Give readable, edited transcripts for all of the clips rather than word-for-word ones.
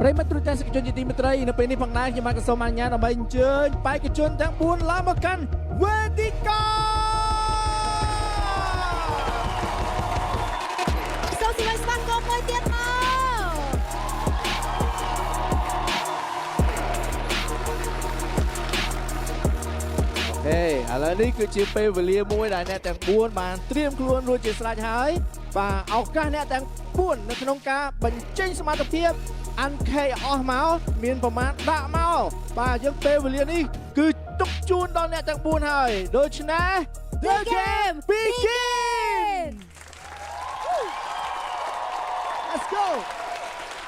ប្រិមត្តទូរទស្សនិកជនជាទីមេត្រីនៅពេលនេះផងដែរខ្ញុំបានក៏សូមអនុញ្ញាតដើម្បីអញ្ជើញបេក្ខជនទាំង4ឡើងមកកាន់វេទិកាសូមស្វាគមន៍មួយទៀតមកឥឡូវនេះគឺជាពេលវេលាមួយដែលអ្នកទាំង4បានត្រៀមខ្លួនរួចជាស្រេចហើយបាទឱកាសអ្នកទាំង4នៅក្នុងការបញ្ចេញសមត្ថភាពអានខេអស់មកមានប្រមាណដាក់មកបាទយើងពេលវេលានេះគឺទុកជូនដល់អ្នកទាំង4ហើយដូច្នេះ The game begin Let's go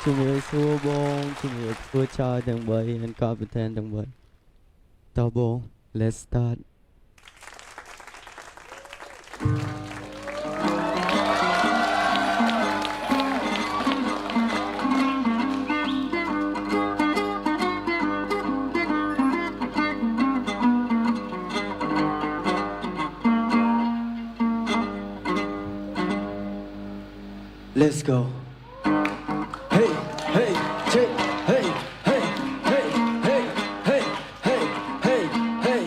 ជំរាបសួរបងជំរាបសួរចៅទាំង3និងកាពីតានទាំង3តើបង Let's start Let's go Hey hey check hey hey hey hey hey hey hey hey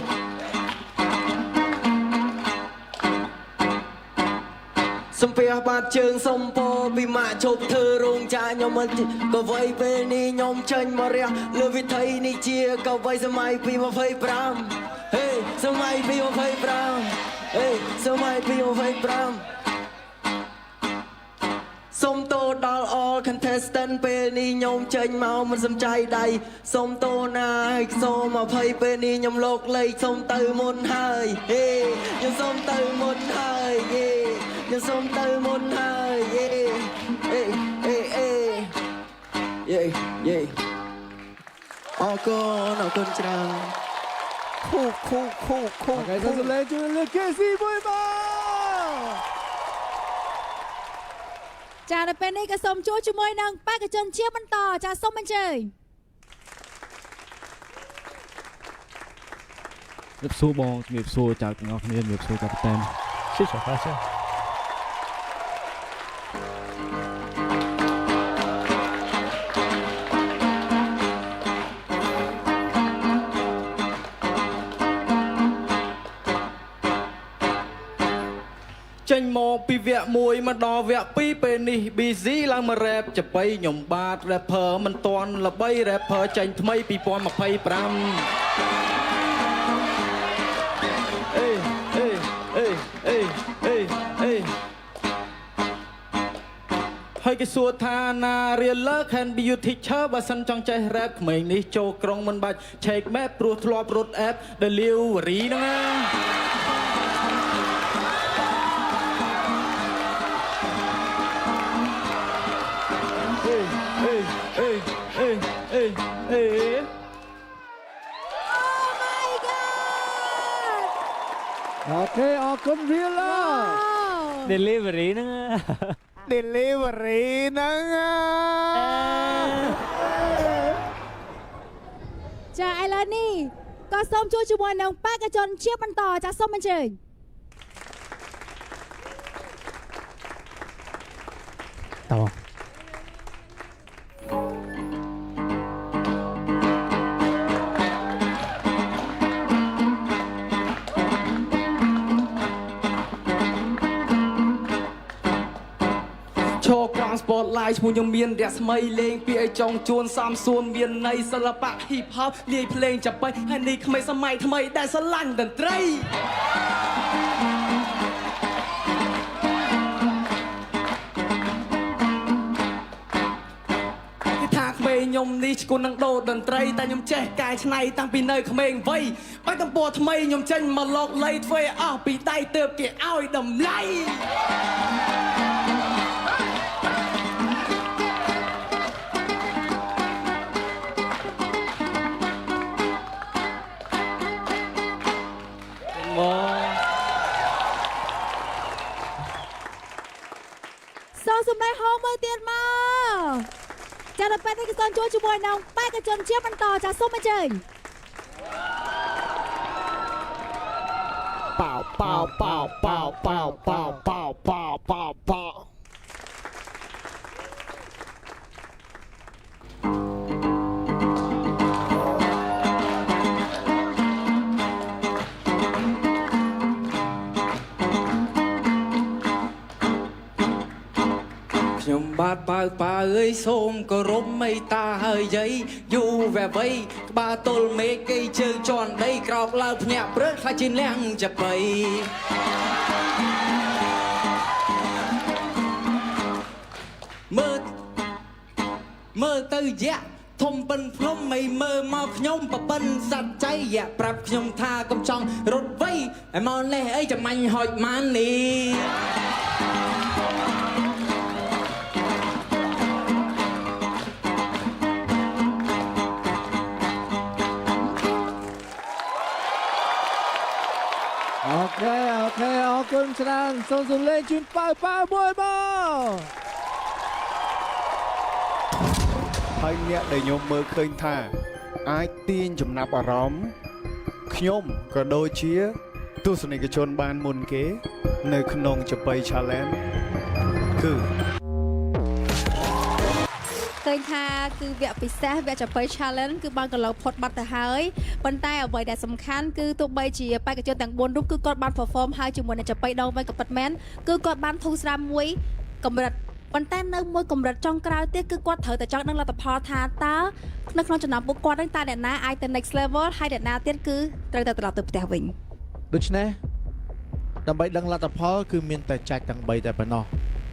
សំពះបាត់ជើងសុំពោពីម៉ាក់ជប់ធ្វើរោងចាខ្ញុំមិនក៏វ័យពេលនេះខ្ញុំចេញមករះលើវិថីនេះជាក៏វ័យសម័យពី25 Hey សម័យពី25 Hey សម័យពី25សូមតោដល់ all contestant ពេលនេះខ្ញុំចេញមកមិនសំចៃដៃសូមតោណាឲ្យសូមអភ័យពេលនេះខ្ញុំលោកលេខសូមទៅមុនហើយហេខ្ញុំសូមទៅមុនហើយហេខ្ញុំសូមទៅមុនហើយហេអេអេអេយេយេអរគុណច្រើនខូអូខេសូមសម្លេងជួយលើកគេស៊ីមួយមកចានៅពេលនេះក៏សូមជួបជាមួយនឹងបេក្ខជនជាបន្តចាសូមអញ្ជើញជំរាបសួរបងជំរាបសួរចៅទាំងអស់គ្នាជំរាបសួរកាពីតាន谢谢大家ចេញមកពីវគ្គ1មកដល់វគ្គ2ពេលនេះ busy ឡើងមករ៉េបចបៃខ្ញុំបាទ rapper មិនទាន់ល្បី rapper ចេញថ្មី2025ហើយគេសួរថាណា Real can be you teacher បើសិនចង់ចេះ rap ក្មេងនេះចូលក្រុងមិនបាច់ check map ព្រោះធ្លាប់រត់ app delivery ហ្នឹងណាអូខេអរគុណ Real delivery ហ្នឹង Delivery ហ្នឹងចាឥឡូវនេះក៏សូមជួបជាមួយនឹងបេក្ខជនជាបន្តចាសូមអញ្ជើញតោះឈរក្រង spotlight ឈ្មោះខ្ញុំមានរស្មីលេងពីឲ្យចង់ជួនសំសួនមានន័យសិល្បៈ hip hop លាយភ្លេងចាប៉ីហើយនេះក្មេងសម័យថ្មីដែលស្រឡាញ់តន្ត្រីគេថាក្មេងខ្ញុំនេះឈ្គន់នឹងដូរតន្ត្រីតែខ្ញុំចេះកែច្នៃតាំងពីនៅក្មេងវ័យបែបតំពរថ្មីខ្ញុំចេញមកលោកលៃធ្វើឲ្យអស់ពីដៃទើបគេឲ្យតម្លៃសូមសម្ដែងហោមើលទៀតមកចានៅពេលនេះក៏សូមជួបជាមួយនឹងបេក្ខជនជាបន្តចាសូមអញ្ជើញប៉ោប៉ោប៉ោប៉ោប៉ោប៉ោប៉ោប៉ោប៉ោប៉ោ បាទបើអើយសូមគោរពមេត្តាហើយយាយយូវែវៃក្បាលទល់មេឃគេជើងជន់ដីក្រោកឡើងភ្ញាក់ព្រឹកខ្លាចជាលះចាបៃមើលទៅយៈធំបិនភ្នំមិនមើលមកខ្ញុំបបិនសัจចៃយៈប្រាប់ខ្ញុំថាកុំចង់រត់វៃឲ្យមកលេះអីចាំាញ់ហុចម៉ាននេះអូខេអរគុណច្រើនសូមសំលេងជូនប៉ៅមួយបង ហើយអ្នកដែលខ្ញុំមើលឃើញថាអាចទាញចំណាប់អារម្មណ៍ខ្ញុំក៏ដូចជាទស្សនិកជនបានមុនគេនៅក្នុងចបៃ Challenge គឺ ឃើញថាគឺវគ្គពិសេសវគ្គចបៃ Challenge គឺបានកន្លងផុតបាត់ទៅហើយប៉ុន្តែអ្វីដែលសំខាន់គឺទោះបីជាបេក្ខជនទាំង4រូបគឺគាត់បាន perform ហើយជាមួយនឹងចបៃដងវិញក៏ពិតមែនគឺគាត់បានធូរស្រាលមួយកម្រិតប៉ុន្តែនៅមួយកម្រិតចុងក្រោយទៀតគឺគាត់ត្រូវតែចង់ដឹងលទ្ធផលថាតើនៅក្នុងចំណោមពួកគាត់នឹងតើអ្នកណាអាចទៅ next level ហើយអ្នកណាទៀតគឺត្រូវតែត្រឡប់ទៅផ្ទះវិញដូច្នេះដើម្បីដឹងលទ្ធផលគឺមានតែចែកទាំង3តែប៉ុណ្ណោះ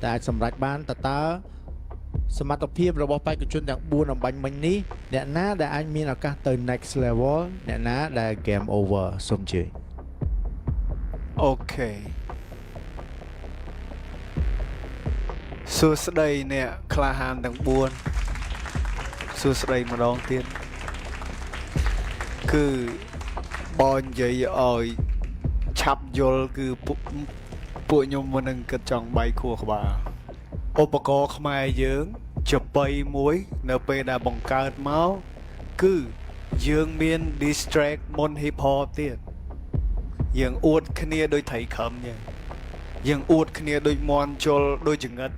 តែអាចសម្រេចបានតើសមត្ថភាពរបស់បេក្ខជនទាំង4អំបញ្ញមិញនេះអ្នកណាដែលអាចមានឱកាសទៅ next level អ្នកណាដែល game over សូមជឿអូខេសួស្តីអ្នកក្លាហានទាំង4សួស្តីម្ដងទៀតគឺបងនិយាយឲ្យឆាប់យល់គឺពួកខ្ញុំមិននឹងគិតចង់បាយខួរក្បាលឧបករណ៍ខ្មែរយើងចបៃមួយនៅពេលដែលបង្កើតមកគឺយើងមាន distract មុន hip hop ទៀតយើងអួតគ្នាដោយថៃខំយើងអួតគ្នាដូចមន់ជល់ដូចចង្រិត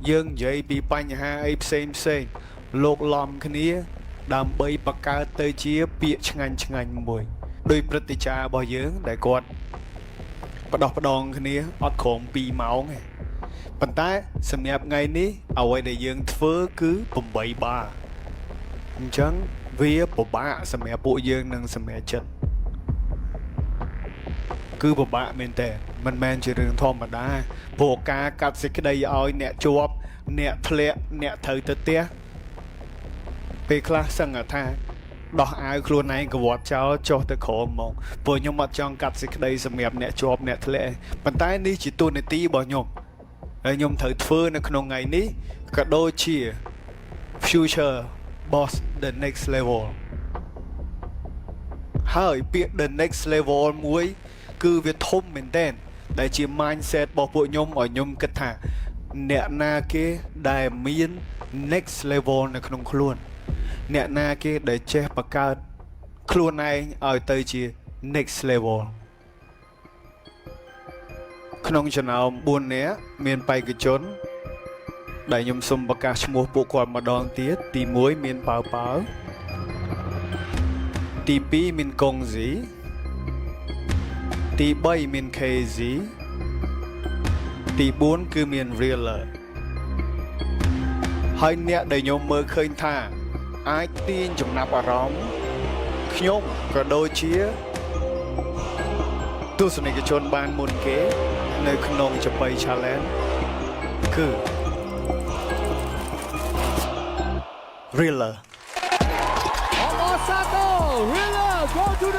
យើងនិយាយពីបញ្ហាអីផ្សេងលោកឡំគ្នាដើម្បីបង្កើតទៅជាពាក្យឆ្ងាញ់មួយដោយព្រឹត្តិការណ៍របស់យើងដែលគាត់បដោះបដងគ្នាអត់ក្រោម2ម៉ោងទេប៉ុន្តែសម្រាប់ថ្ងៃនេះអ្វីដែលយើងធ្វើគឺ8បាអញ្ចឹងវាពិបាកសម្រាប់ពួកយើងនឹងសម្រេចចិត្តគឺពិបាកមែនតើមិនមែនជារឿងធម្មតាព្រោះការកាត់សេចក្តីឲ្យអ្នកជាប់អ្នកធ្លាក់អ្នកត្រូវទៅផ្ទះពេលខ្លះសឹងថាដោះអាវខ្លួនឯងកវត្តចោលចុះទៅក្រោមហ្មងព្រោះខ្ញុំអត់ចង់កាត់សេចក្តីសម្រាប់អ្នកជាប់អ្នកធ្លាក់ប៉ុន្តែនេះជាទូនាទីរបស់ខ្ញុំហើយខ្ញុំត្រូវធ្វើនៅក្នុងថ្ងៃនេះក៏ដូចជា future boss the next level ហើយពាក្យ the next level មួយគឺវាធំមែនតើដែលជា mindset របស់ពួកខ្ញុំឲ្យខ្ញុំគិតថាអ្នកណាគេដែលមាន next level នៅក្នុងខ្លួនអ្នកណាគេដែលចេះបង្កើតខ្លួនឯងឲ្យទៅជា next level ក្នុងចំណោម4នាក់មានបេក្ខជនដែលខ្ញុំសូមប្រកាសឈ្មោះពួកគាត់ម្ដងទៀតទី1មានប៉ៅទី2មានកុងស៊ីទី3មាន KZ ទី4គឺមាន Realer ហើយអ្នកដែលខ្ញុំមើលឃើញថាអាចទាញចំណាប់អារម្មណ៍ខ្ញុំក៏ដូចជាទស្សនិកជនបានមុនគេនៅក្នុងចបៃ Challenge គឺ Realer Osato Realer go to the